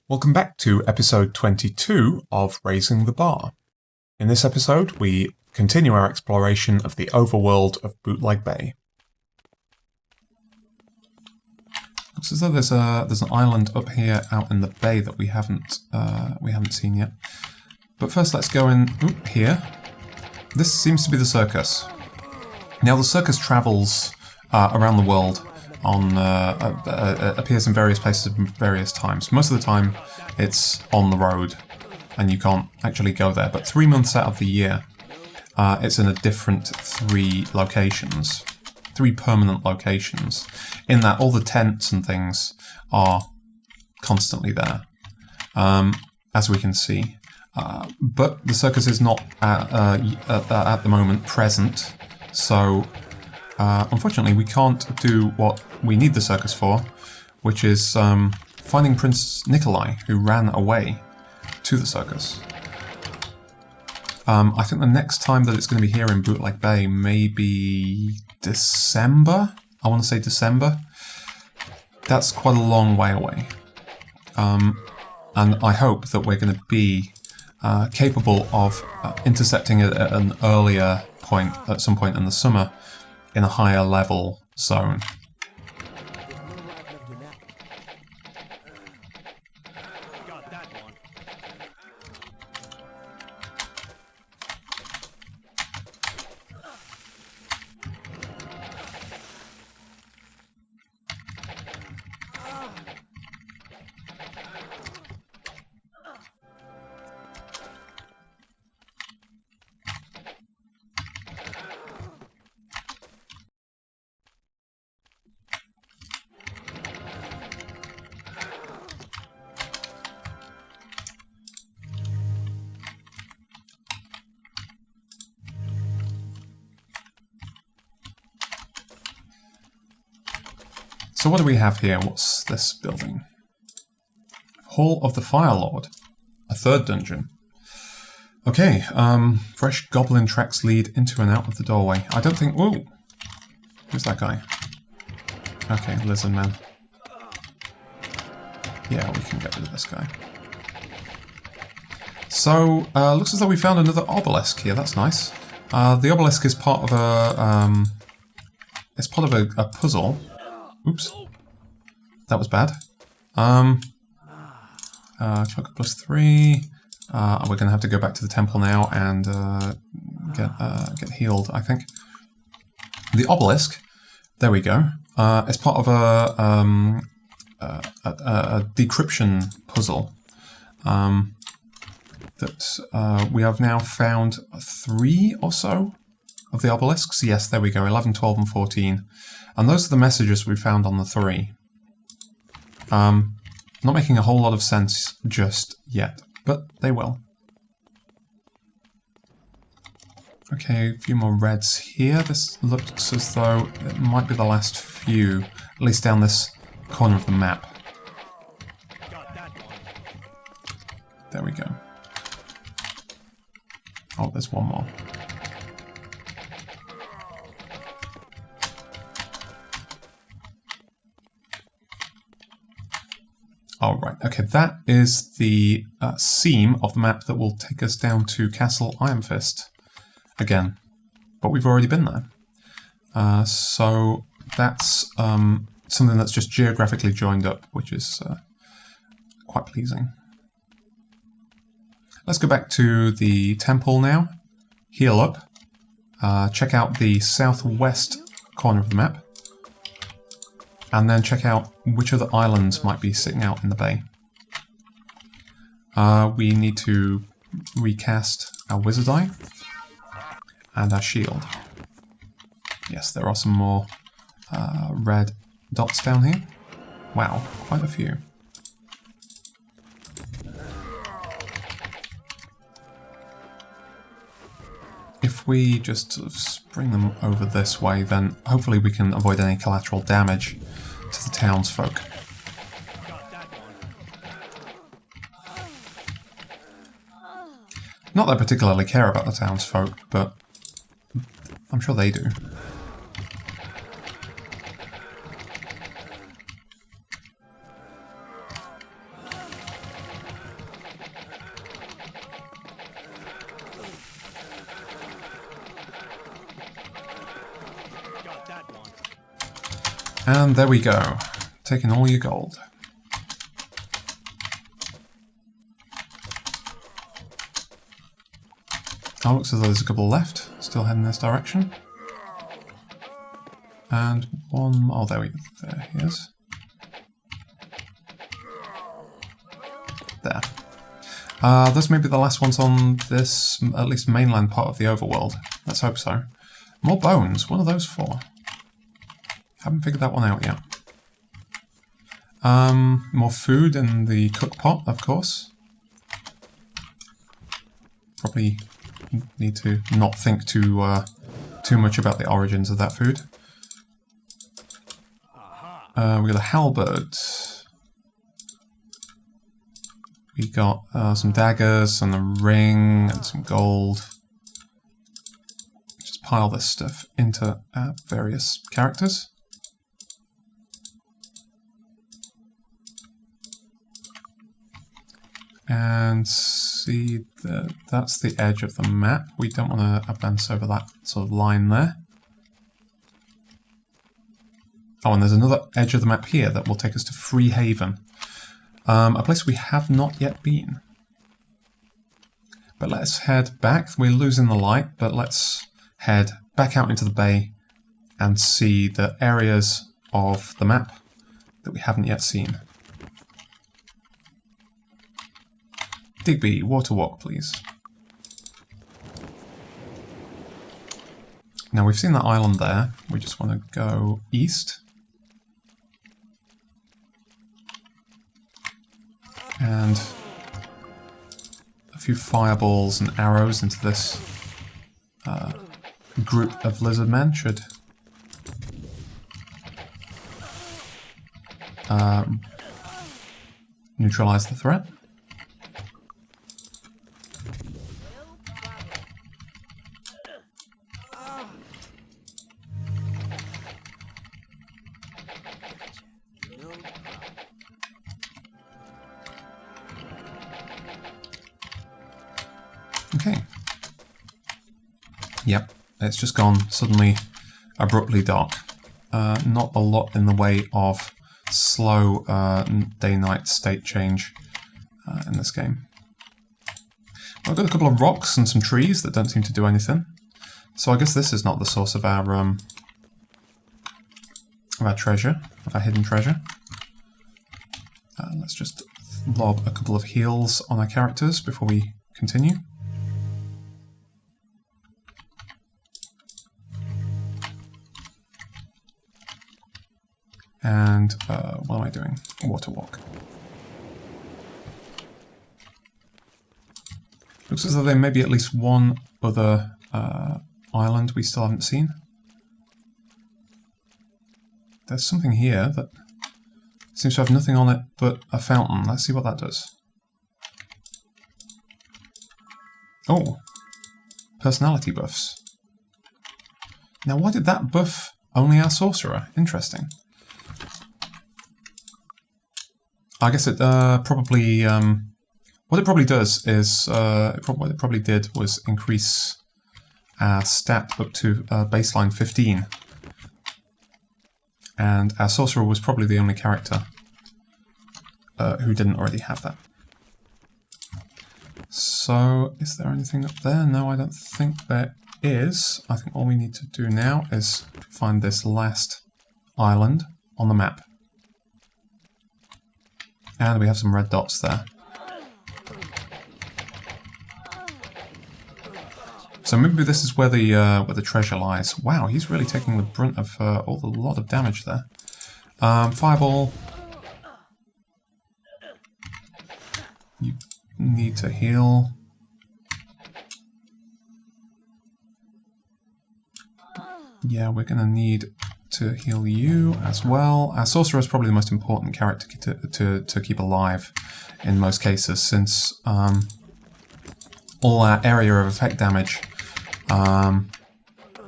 Welcome back to episode 22 of Razing the Bar. In this episode, we continue our exploration of the overworld of Bootleg Bay. Looks as though there's an island up here out in the bay that we haven't seen yet. But first, let's go in here. This seems to be the circus. Now, the circus travels around the world. Appears in various places at various times. Most of the time, it's on the road, and you can't actually go there. But 3 months out of the year, it's in a different three permanent locations. In that, all the tents and things are constantly there, as we can see. But the circus is not at the moment present, so. Unfortunately, we can't do what we need the circus for, which is finding Prince Nikolai, who ran away to the circus. I think the next time that it's going to be here in Bootleg Bay may be December. I want to say December. That's quite a long way away. And I hope that we're going to be capable of intercepting it at an earlier point, at some point in the summer, in a higher level zone. So what do we have here? What's this building? Hall of the Fire Lord. A third dungeon. Okay, fresh goblin tracks lead into and out of the doorway. I don't think... Ooh! Who's that guy? Okay, lizard man. Yeah, we can get rid of this guy. So, looks as though we found another obelisk here. That's nice. The obelisk is part of a... it's part of a puzzle. Oops. That was bad. Clock plus 3. We're going to have to go back to the temple now and get healed, I think. The obelisk, there we go. It's part of a decryption puzzle that we have now found 3 or so of the obelisks. Yes, there we go, 11, 12, and 14. And those are the messages we found on the 3. Not making a whole lot of sense just yet, but they will. Okay, a few more reds here. This looks as though it might be the last few, at least down this corner of the map. There we go. Oh, there's one more. All right, okay, that is the seam of the map that will take us down to Castle Iron Fist again, but we've already been there. So that's something that's just geographically joined up, which is quite pleasing. Let's go back to the temple now, heal up, check out the southwest corner of the map, and then check out which other islands might be sitting out in the bay. We need to recast our wizard eye and our shield. Yes, there are some more red dots down here. Wow, quite a few. If we just sort of spring them over this way, then hopefully we can avoid any collateral damage to the townsfolk. Not that I particularly care about the townsfolk, but I'm sure they do. And there we go. Taking all your gold. Oh, looks as though there's a couple left. Still heading this direction. And one... oh, there he is. There. Those may be the last ones on this, at least mainland part of the overworld. Let's hope so. More bones. What are those for? Haven't figured that one out yet. More food in the cook pot, of course. Probably need to not think too much about the origins of that food. We got a halberd. We got some daggers and a ring and some gold. Just pile this stuff into various characters. And see that that's the edge of the map. We don't want to advance over that sort of line there. Oh, and there's another edge of the map here that will take us to Free Haven. A place we have not yet been. But let's head back. We're losing the light, but let's head back out into the bay and see the areas of the map that we haven't yet seen. Digby, water walk, please. Now we've seen that island there. We just want to go east. And a few fireballs and arrows into this group of lizard men should neutralize the threat. Okay. Yep, it's just gone suddenly abruptly dark. Not a lot in the way of slow day-night state change in this game. I've got a couple of rocks and some trees that don't seem to do anything. So I guess this is not the source of our treasure, of our hidden treasure. Let's just lob a couple of heals on our characters before we continue. And what am I doing? Water walk. Looks as though there may be at least one other island we still haven't seen. There's something here that seems to have nothing on it but a fountain. Let's see what that does. Oh, personality buffs. Now why did that buff only our sorcerer? Interesting. I guess it probably, what it probably does is, what it probably did was increase our stat up to baseline 15. And our sorcerer was probably the only character who didn't already have that. So, is there anything up there? No, I don't think there is. I think all we need to do now is find this last island on the map. And we have some red dots there. So maybe this is where the treasure lies. Wow, he's really taking the brunt of a lot of damage there. Fireball. You need to heal. Yeah, we're gonna need to heal you as well. Our sorcerer is probably the most important character to keep alive in most cases, since all our area of effect damage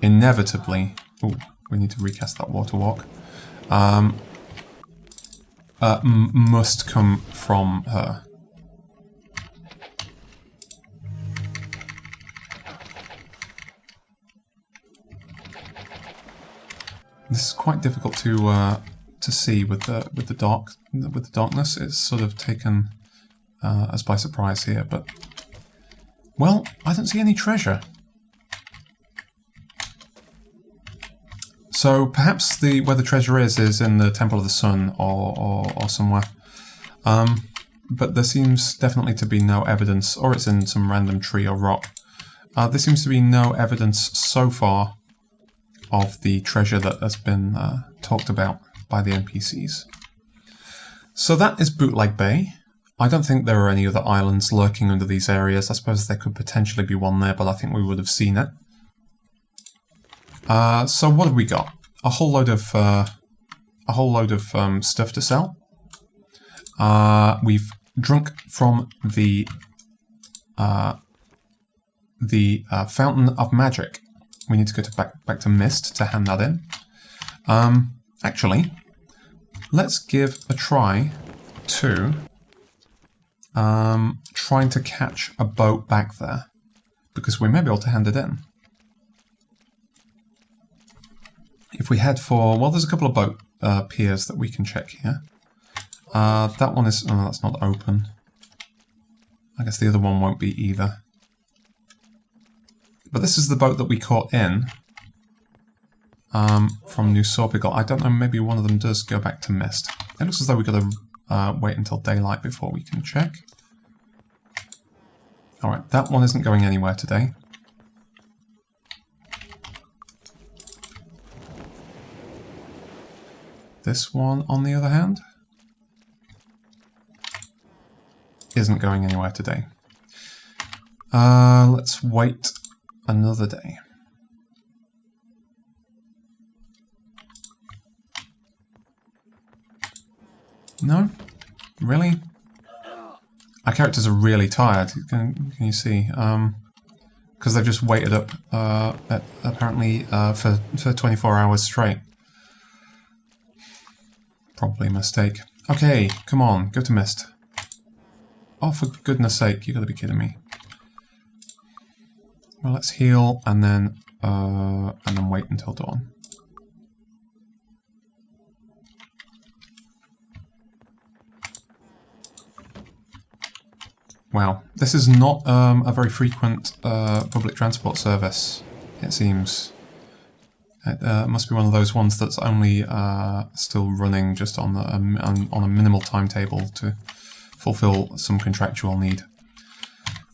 inevitably... Ooh, we need to recast that water walk. Must come from her. This is quite difficult to see with the darkness. It's sort of taken us by surprise here, but well, I don't see any treasure. So perhaps where the treasure is in the Temple of the Sun or somewhere. But there seems definitely to be no evidence, or it's in some random tree or rock. There seems to be no evidence so far of the treasure that has been talked about by the NPCs. So that is Bootleg Bay. I don't think there are any other islands lurking under these areas. I suppose there could potentially be one there, but I think we would have seen it. So what have we got? A whole load of stuff to sell. We've drunk from the Fountain of Magic. We need to go back to Mist to hand that in. Actually, let's give a try to trying to catch a boat back there, because we may be able to hand it in. If we head for, well, there's a couple of boat piers that we can check here. That one is, oh, that's not open. I guess the other one won't be either. But this is the boat that we caught in from New Sorpigal. I don't know, maybe one of them does go back to Mist. It looks as though we've got to wait until daylight before we can check. Alright, that one isn't going anywhere today. This one, on the other hand, isn't going anywhere today. Let's wait another day. No? Really? Our characters are really tired, can you see? Because they've just waited up, apparently, for 24 hours straight. Probably a mistake. Okay, come on, go to Mist. Oh, for goodness sake, you gotta be kidding me. Well, let's heal and then wait until dawn. Wow, this is not a very frequent public transport service, it seems. It must be one of those ones that's only still running just on a minimal timetable to fulfill some contractual need.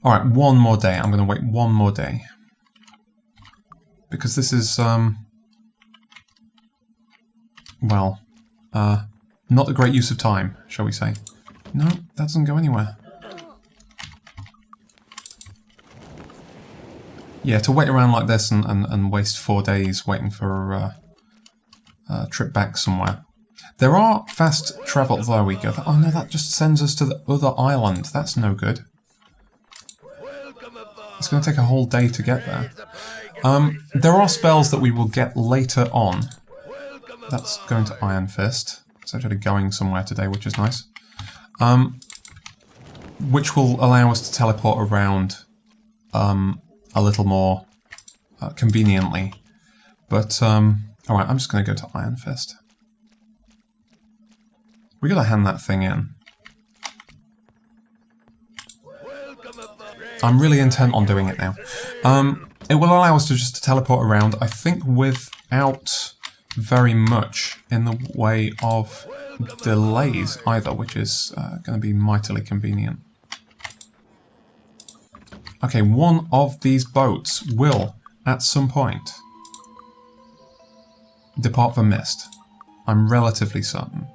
Alright, one more day. I'm going to wait one more day. Because this is, well, not a great use of time, shall we say. No, that doesn't go anywhere. Yeah, to wait around like this and waste 4 days waiting for a trip back somewhere. There are fast travel, there we go. Oh no, that just sends us to the other island. That's no good. It's going to take a whole day to get there. There are spells that we will get later on. That's going to Iron Fist. It's actually going somewhere today, which is nice. Which will allow us to teleport around a little more conveniently. But, alright, I'm just going to go to Iron Fist. We gotta hand that thing in. I'm really intent on doing it now. It will allow us to just teleport around, I think without very much in the way of delays either, which is going to be mightily convenient. Okay, one of these boats will, at some point, depart for Mist. I'm relatively certain.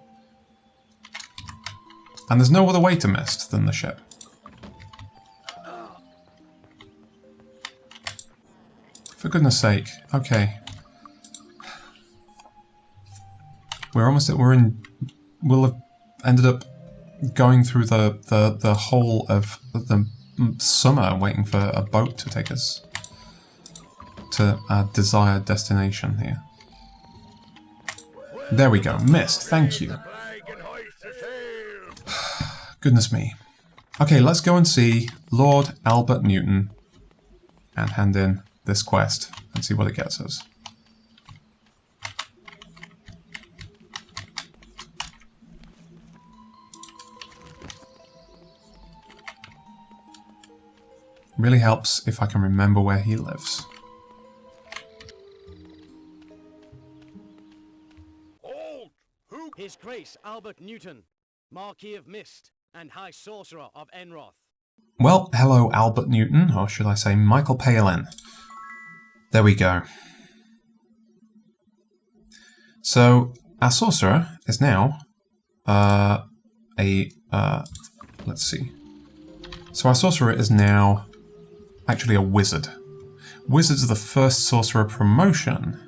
And there's no other way to Mist than the ship. For goodness sake, okay. We'll have ended up going through the whole of the summer waiting for a boat to take us to our desired destination here. There we go, Mist, thank you. Goodness me. Okay, let's go and see Lord Albert Newton and hand in this quest and see what it gets us. Really helps if I can remember where he lives. Hold! Who? His Grace Albert Newton, Marquis of Mist and High Sorcerer of Enroth. Well, hello Albert Newton, or should I say Michael Palin. There we go. So, our sorcerer is now let's see. So our sorcerer is now actually a wizard. Wizards are the first sorcerer promotion.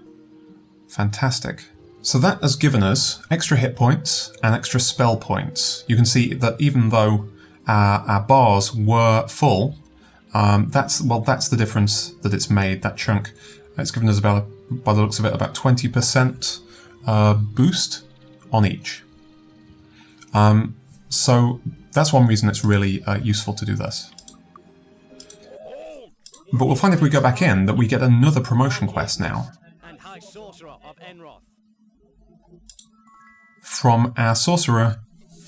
Fantastic. So that has given us extra hit points and extra spell points. You can see that even though our bars were full, that's the difference that it's made, that chunk. It's given us about, by the looks of it, about 20% boost on each. So that's one reason it's really useful to do this. But we'll find if we go back in that we get another promotion quest now. And High Sorcerer of Enroth. From our sorcerer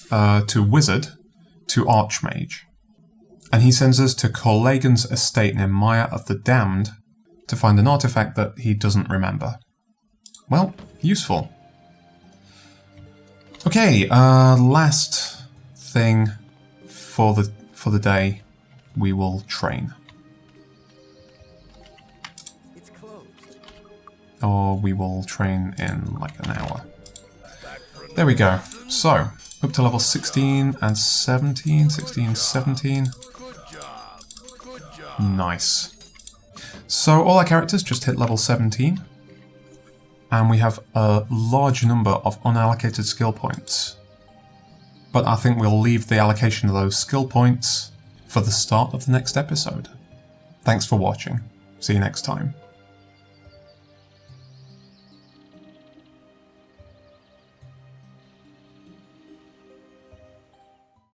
to wizard to archmage. And he sends us to Corlagan's estate near Mire of the Damned to find an artifact that he doesn't remember. Well, useful. Okay, last thing for the day, we will train. It's closed. Or we will train in like an hour. There we go. So, up to level 16 and 17, 16, 17. Nice. So all our characters just hit level 17. And we have a large number of unallocated skill points. But I think we'll leave the allocation of those skill points for the start of the next episode. Thanks for watching. See you next time.